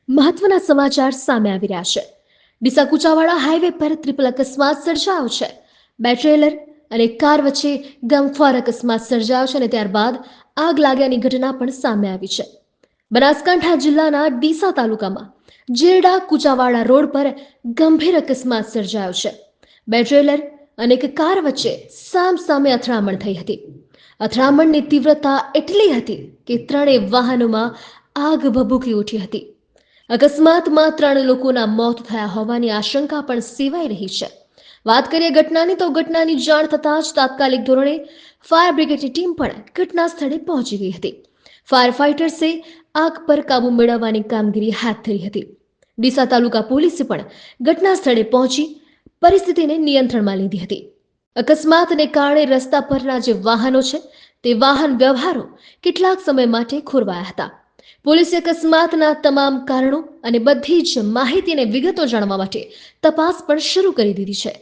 મહત્વના સમાચાર સામે આવી રહ્યા છે. ડીસા કુચાવાડા હાઈવે પર ટ્રિપલ અકસ્માત સર્જાયો છે. બે ટ્રેલર અને કાર વચ્ચે ગમખ્વાર અકસ્માત સર્જાયો છે અને ત્યારબાદ આગ લાગ્યાની ઘટના પણ સામે આવી છે. બનાસકાંઠા જિલ્લાના ડીસા તાલુકામાં જેરડા કુચાવાડા રોડ પર ગંભીર અકસ્માત સર્જાયો છે. બે ટ્રેલર અને એક કાર વચ્ચે સામસામે અથડામણ થઈ હતી. અથડામણની તીવ્રતા એટલી હતી કે ત્રણેય વાહનોમાં આગ ભભૂકી ઉઠી હતી. અકસ્માતમાં 3 લોકોના મોત થયા હોવાની આશંકા પણ સેવાઈ રહી છે. વાત કરીએ ઘટનાની તો ઘટનાની જાણ થતાં જ તાત્કાલિક ધોરણે ફાયર બ્રિગેડની ટીમ પણ ઘટના સ્થળે પહોંચી ગઈ હતી. ફાયર ફાઇટર્સે આગ પર કાબુ મેળવવાની કામગીરી હાથ ધરી હતી. ડીસા તાલુકા પોલીસે પણ ઘટના સ્થળે પહોંચી પરિસ્થિતિને નિયંત્રણમાં લીધી હતી. અકસ્માતને કારણે રસ્તા પરના જે વાહનો છે તે વાહન વ્યવહારો કેટલાક સમય માટે ખોરવાયા હતા. પોલીસે અકસ્માતના તમામ કારણો અને બધી જ માહિતી અને વિગતો જાણવા માટે તપાસ પણ શરૂ કરી દીધી છે.